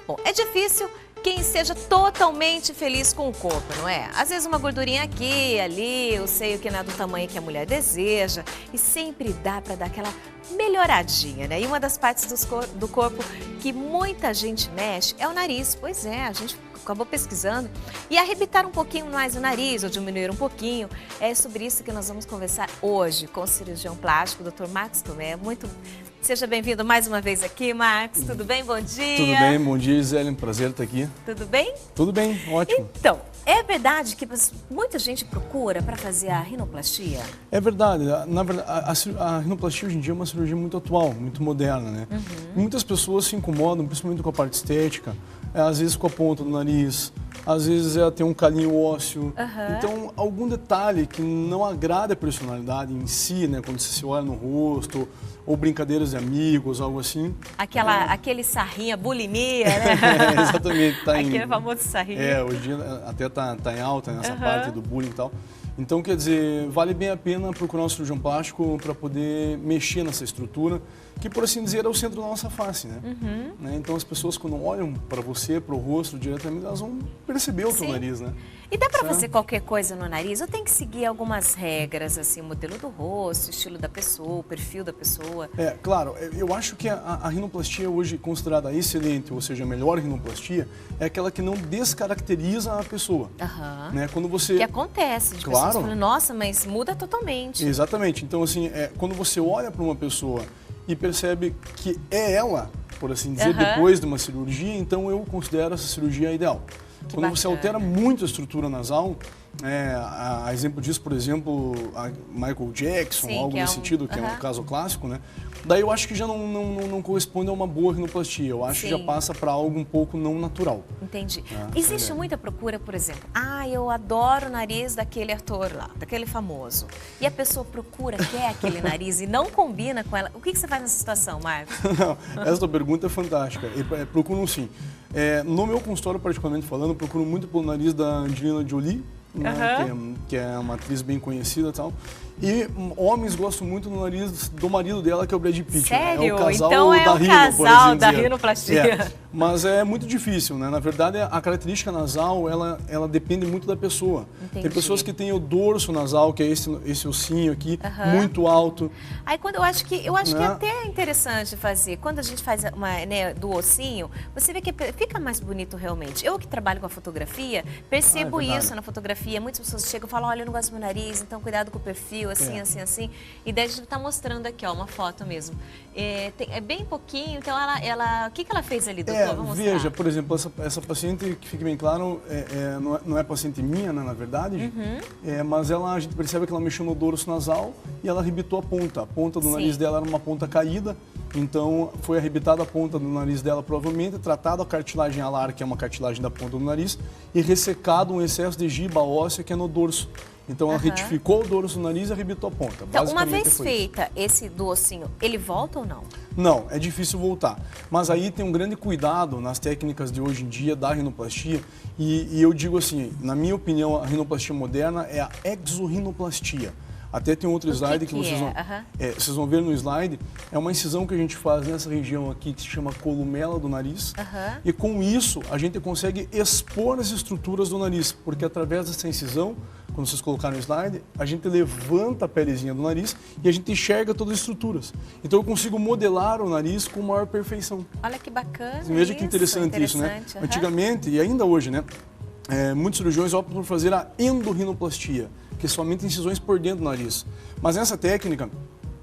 Bom, é difícil quem esteja totalmente feliz com o corpo, não é? Às vezes uma gordurinha aqui, ali, o seio que não é do tamanho que a mulher deseja. E sempre dá para dar aquela melhoradinha, né? E uma das partes do corpo que muita gente mexe é o nariz. Pois é, a gente acabou pesquisando. E arrebitar um pouquinho mais o nariz ou diminuir um pouquinho. É sobre isso que nós vamos conversar hoje com o cirurgião plástico, o Dr. Marcos Tomé. Seja bem-vindo mais uma vez aqui, Marcos. Tudo bem? Bom dia. Tudo bem, bom dia, Gisele. Prazer estar aqui. Tudo bem? Tudo bem, ótimo. Então, é verdade que muita gente procura para fazer a rinoplastia? É verdade. Na verdade, a rinoplastia hoje em dia é uma cirurgia muito atual, muito moderna, né? Muitas pessoas se incomodam, principalmente com a parte estética, às vezes com a ponta do nariz, às vezes tem um calinho ósseo. Então, algum detalhe que não agrada a personalidade em si, né? Quando você se olha no rosto, ou brincadeiras de amigos, algo assim. Aquele sarrinho, a bulimia, né? Exatamente. Aquele famoso sarrinho. Hoje em dia até tá em alta nessa parte do bullying e tal. Então, quer dizer, vale bem a pena procurar um cirurgião plástico para poder mexer nessa estrutura, que, por assim dizer, é o centro da nossa face, né? Então, as pessoas, quando olham para você, para o rosto, diretamente, elas vão perceber o teu nariz, né? E dá para fazer qualquer coisa no nariz? Ou tem que seguir algumas regras, assim, o modelo do rosto, o estilo da pessoa, o perfil da pessoa? Claro, eu acho que a rinoplastia hoje considerada excelente, ou seja, a melhor rinoplastia, é aquela que não descaracteriza a pessoa. Né? Quando você... Que acontece, de pessoas falando, nossa, mas muda totalmente. Exatamente. Então, assim, quando você olha para uma pessoa e percebe que é ela, por assim dizer, depois de uma cirurgia, então eu considero essa cirurgia ideal. Quando você altera muito a estrutura nasal, a exemplo disso, por exemplo, a Michael Jackson, algo nesse sentido, que é um caso clássico, né? Daí eu acho que já não corresponde a uma boa rinoplastia. Eu acho que já passa para algo um pouco não natural. Entendi. Existe muita procura, por exemplo, eu adoro o nariz daquele ator lá, daquele famoso. E a pessoa procura, quer aquele nariz e não combina com ela. O que você faz nessa situação, Marcos? Essa pergunta é fantástica. Procuram sim. No meu consultório, particularmente falando, eu procuro muito pelo nariz da Angelina Jolie, né, que é uma atriz bem conhecida e tal. E homens gostam muito do nariz do marido dela, que é o Brad Pitt. Sério? Né? É o casal então é da o rino, casal da rinoplastia. Mas é muito difícil, né? Na verdade, a característica nasal, ela depende muito da pessoa. Entendi. Tem pessoas que têm o dorso nasal, que é esse ossinho aqui, muito alto. Aí quando eu acho que até é interessante fazer, quando a gente faz do ossinho, você vê que fica mais bonito realmente. Eu que trabalho com a fotografia, percebo isso na fotografia. Muitas pessoas chegam e falam, olha, eu não gosto do meu nariz, então cuidado com o perfil, assim. E daí a gente está mostrando aqui, ó, uma foto mesmo. É bem pouquinho, então o que ela fez ali, doutor? Vamos mostrar. Veja, por exemplo, essa paciente, que fique bem claro, não é paciente minha, né, na verdade, mas a gente percebe que ela mexeu no dorso nasal e ela arrebitou a ponta. A ponta do nariz dela era uma ponta caída, então foi arrebitada a ponta do nariz dela, provavelmente, tratada a cartilagem alar, que é uma cartilagem da ponta do nariz, e ressecado um excesso de giba óssea, que é no dorso. Então, ela retificou o dorso do nariz e arrebitou a ponta. Então, uma vez feita esse do ossinho, ele volta ou não? Não, é difícil voltar. Mas aí tem um grande cuidado nas técnicas de hoje em dia da rinoplastia. E eu digo assim, na minha opinião, a rinoplastia moderna é a exorrinoplastia. Até tem outro slide que vocês vão ver no slide. É uma incisão que a gente faz nessa região aqui que se chama columela do nariz. E com isso a gente consegue expor as estruturas do nariz, porque através dessa incisão, quando vocês colocarem no slide, a gente levanta a pelezinha do nariz e a gente enxerga todas as estruturas. Então eu consigo modelar o nariz com maior perfeição. Olha que bacana. Veja que interessante isso, né? Antigamente, e ainda hoje, né? Muitos cirurgiões optam por fazer a endorrinoplastia, que é somente incisões por dentro do nariz. Mas nessa técnica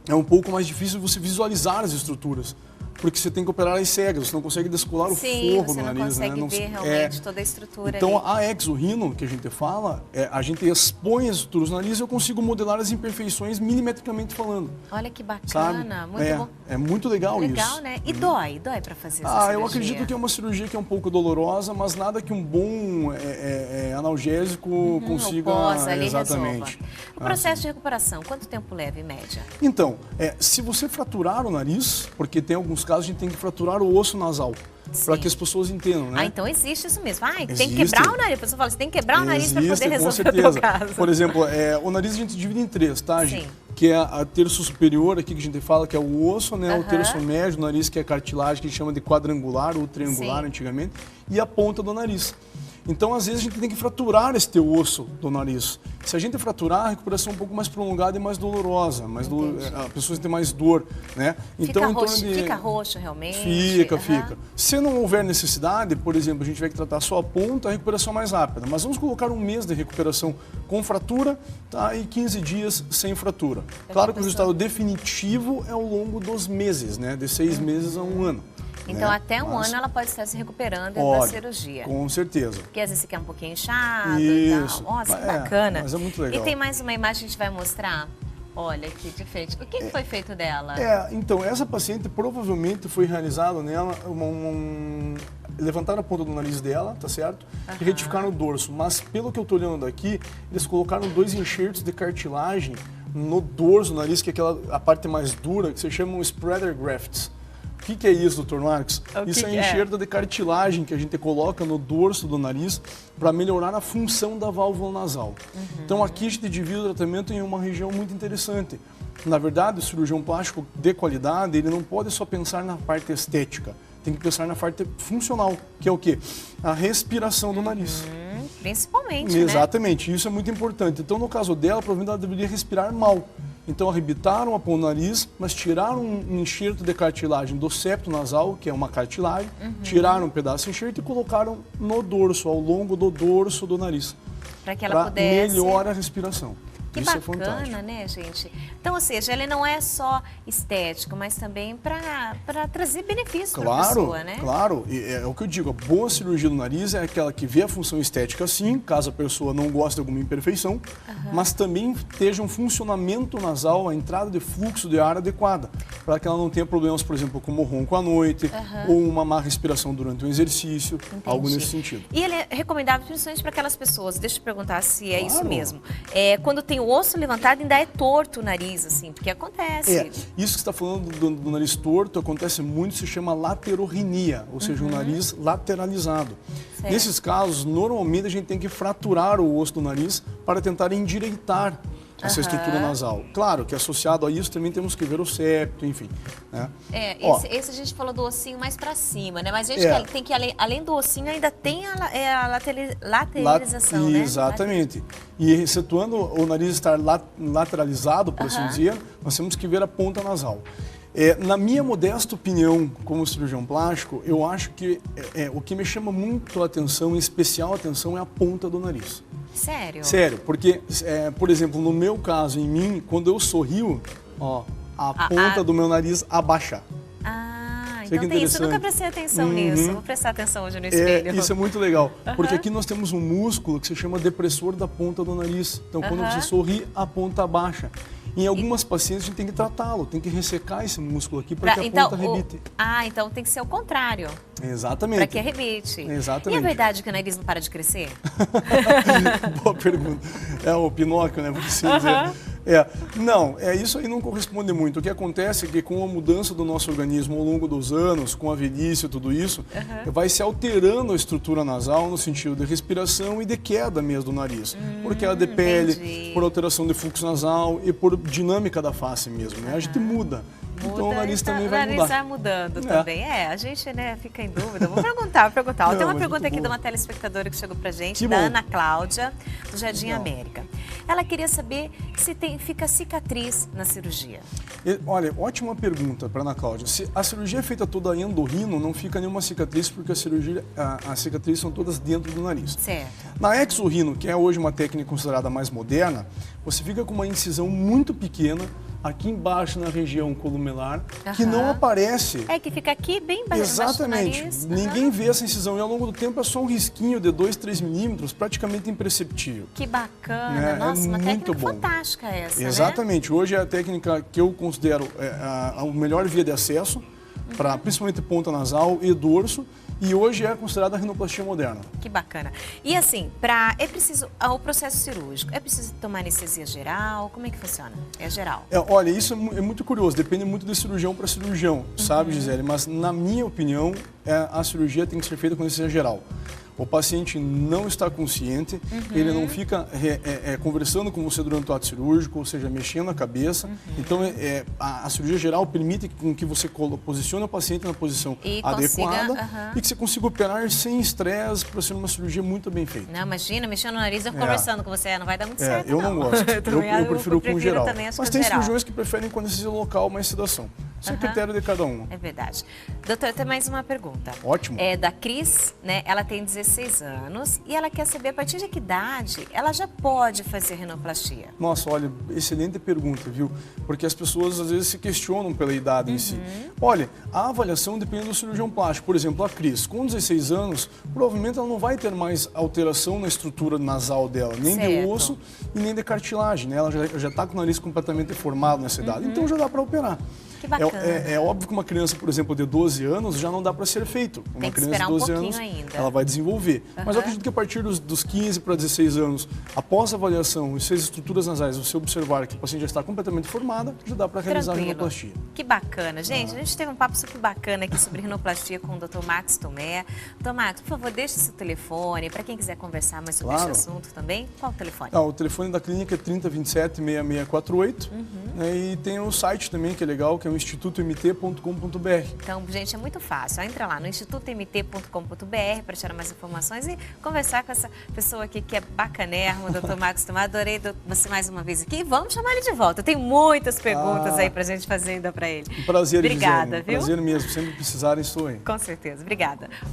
é um pouco mais difícil você visualizar as estruturas, porque você tem que operar as cegas, você não consegue descolar o forro do nariz, né? Você não consegue ver realmente toda a estrutura. Então, a exorrino, que a gente fala, a gente expõe as estruturas do nariz e eu consigo modelar as imperfeições milimetricamente falando. Olha que bacana, muito bom. É muito legal isso. Legal, né? E dói para fazer essa cirurgia? Eu acredito que é uma cirurgia que é um pouco dolorosa, mas nada que um bom analgésico consiga exatamente. O processo de recuperação, quanto tempo leva em média? Então, se você fraturar o nariz, porque tem alguns casos a gente tem que fraturar o osso nasal, para que as pessoas entendam, né? Então existe isso mesmo. Tem que quebrar o nariz. A pessoa fala, você tem que quebrar o nariz para poder resolver o teu caso. Por exemplo, o nariz a gente divide em três, tá? que é a terço superior, aqui que a gente fala, que é o osso, né? O terço médio do nariz, que é a cartilagem, que a gente chama de quadrangular ou triangular antigamente, e a ponta do nariz. Então, às vezes, a gente tem que fraturar este osso do nariz. Se a gente fraturar, a recuperação é um pouco mais prolongada e mais dolorosa. A pessoa tem mais dor, né? Então, fica roxo, realmente? Fica. Se não houver necessidade, por exemplo, a gente vai tratar só a ponta, a recuperação é mais rápida. Mas vamos colocar um mês de recuperação com fratura, tá? E 15 dias sem fratura. Claro que o resultado definitivo é ao longo dos meses, né? De 6 meses a 1 ano. Então, até um ano ela pode estar se recuperando da cirurgia. Com certeza. Porque às vezes você quer um pouquinho inchado e tal. Nossa, que bacana. Mas é muito legal. E tem mais uma imagem que a gente vai mostrar. Olha que diferente. O que foi feito dela? Então, essa paciente provavelmente foi realizado nela levantaram a ponta do nariz dela, tá certo? E retificaram o dorso. Mas pelo que eu tô olhando daqui, eles colocaram 2 enxertos de cartilagem no dorso do nariz, que é a parte mais dura, que se chama spreader grafts. O que é isso, Dr. Marcos? Isso é enxerto de cartilagem que a gente coloca no dorso do nariz para melhorar a função da válvula nasal. Então aqui a gente divide o tratamento em uma região muito interessante. Na verdade, o cirurgião plástico de qualidade, ele não pode só pensar na parte estética, tem que pensar na parte funcional, que é o quê? A respiração do nariz. Principalmente, Exatamente, isso é muito importante. Então, no caso dela, provavelmente ela deveria respirar mal. Então, arrebitaram a ponta do nariz, mas tiraram um enxerto de cartilagem do septo nasal, que é uma cartilagem, tiraram um pedaço de enxerto e colocaram no dorso, ao longo do dorso do nariz. Para que ela pudesse... melhora a respiração. Que isso bacana, né, gente? Então, ou seja, ele não é só estético, mas também para trazer benefícios para a pessoa, né? Claro, é o que eu digo, a boa cirurgia do nariz é aquela que vê a função estética sim, caso a pessoa não goste de alguma imperfeição, mas também esteja um funcionamento nasal, a entrada de fluxo de ar adequada, para que ela não tenha problemas, por exemplo, como ronco à noite, ou uma má respiração durante um exercício, algo nesse sentido. E ele é recomendável principalmente para aquelas pessoas, deixa eu perguntar se é isso mesmo, quando tem o osso levantado ainda é torto o nariz, assim, porque acontece. Isso que você está falando do nariz torto acontece muito, se chama laterorrhenia, ou seja, um nariz lateralizado. Certo. Nesses casos, normalmente a gente tem que fraturar o osso do nariz para tentar endireitar essa estrutura nasal. Claro que associado a isso também temos que ver o septo, enfim. Né? Esse a gente falou do ossinho mais para cima, né? Mas a gente tem que, além do ossinho, ainda tem a lateralização, né? Exatamente. E excetuando o nariz estar lateralizado, por assim dizer, nós temos que ver a ponta nasal. Na minha modesta opinião, como cirurgião plástico, eu acho que o que me chama muito a atenção, em especial a atenção, é a ponta do nariz. Sério? Sério, porque, por exemplo, no meu caso, em mim, quando eu sorrio, a ponta do meu nariz abaixa. Então tem isso. Eu nunca prestei atenção nisso. Vou prestar atenção hoje no espelho. Isso é muito legal, porque aqui nós temos um músculo que se chama depressor da ponta do nariz. Então, quando você sorri, a ponta abaixa. Em algumas pacientes, a gente tem que tratá-lo, tem que ressecar esse músculo aqui para que a ponta arrebite. Então tem que ser o contrário. Exatamente. Para que arrebite. Exatamente. E é verdade que o nariz não para de crescer? Boa pergunta. É o Pinóquio, né? Por assim dizer. Não, isso aí não corresponde muito. O que acontece é que com a mudança do nosso organismo ao longo dos anos, com a velhice e tudo isso, vai se alterando a estrutura nasal no sentido de respiração e de queda mesmo do nariz. Por queda de pele, por alteração de fluxo nasal e por dinâmica da face mesmo, né? A gente muda. Então o nariz também vai mudar. O nariz vai mudando também. A gente, né, fica em dúvida. Vou perguntar. Tem uma pergunta aqui de uma telespectadora que chegou pra gente, da Ana Cláudia, do Jardim América. Ela queria saber se fica cicatriz na cirurgia. Olha, ótima pergunta para Ana Cláudia. Se a cirurgia é feita toda endorrino, não fica nenhuma cicatriz, porque as cicatrizes são todas dentro do nariz. Certo. Na exorrino, que é hoje uma técnica considerada mais moderna, você fica com uma incisão muito pequena, aqui embaixo na região columelar, que não aparece. Que fica aqui bem embaixo. Exatamente. Do nariz. Ninguém vê essa incisão e ao longo do tempo é só um risquinho de 2, 3 milímetros, praticamente imperceptível. Que bacana. Nossa, uma técnica fantástica essa, Exatamente. Hoje é a técnica que eu considero a melhor via de acesso, para principalmente ponta nasal e dorso. E hoje é considerada a rinoplastia moderna. Que bacana. E assim, é preciso o processo cirúrgico, é preciso tomar anestesia geral? Como é que funciona? É geral? Olha, isso é muito curioso, depende muito de cirurgião para cirurgião, sabe, Gisele? Mas na minha opinião, a cirurgia tem que ser feita com anestesia geral. o paciente não está consciente, ele não fica conversando com você durante o ato cirúrgico, ou seja, mexendo a cabeça. Então, a cirurgia geral permite que você posicione o paciente na posição adequada e que você consiga operar sem estresse para ser uma cirurgia muito bem feita. Não, imagina, mexendo no nariz e conversando com você, não vai dar muito certo, eu não gosto. eu prefiro com geral. Também, mas tem cirurgiões que preferem com anestesia local mais sedação. Isso é critério de cada um. É verdade. Doutora, tem mais uma pergunta. Ótimo. É da Cris, né? Ela tem 16 anos e ela quer saber a partir de que idade ela já pode fazer rinoplastia. Nossa, olha, excelente pergunta, viu? Porque as pessoas às vezes se questionam pela idade em si. Olha, a avaliação depende do cirurgião plástico. Por exemplo, a Cris, com 16 anos, provavelmente ela não vai ter mais alteração na estrutura nasal dela, nem de osso e nem de cartilagem, né? Ela já está com o nariz completamente deformado nessa idade, então já dá para operar. Que bacana. É óbvio que uma criança, por exemplo, de 12 anos já não dá para ser feito. Uma criança de 12 anos, ela vai desenvolver. Mas eu acredito que a partir dos 15 para 16 anos, após a avaliação e se as estruturas nasais você observar que o paciente já está completamente formada, já dá para realizar a rinoplastia. Que bacana. Gente, a gente teve um papo super bacana aqui sobre rinoplastia com o Dr. Marcos Tomé. Dr. Marcos, por favor, deixe seu telefone para quem quiser conversar mais sobre esse assunto também. Qual o telefone? O telefone da clínica é 3027-6648. Né, e tem o site também, que é legal, que é o institutomt.com.br. Então, gente, é muito fácil. Entra lá no institutomt.com.br para tirar mais informações e conversar com essa pessoa aqui que é bacanérrimo, o Dr. Marcos Tomé. Adorei você mais uma vez aqui. Vamos chamar ele de volta. Tem muitas perguntas aí para a gente fazer ainda para ele. Um prazer, Obrigada, Gisele. Viu? Prazer mesmo. Sempre precisarem, estou aí. Com certeza. Obrigada. Bom,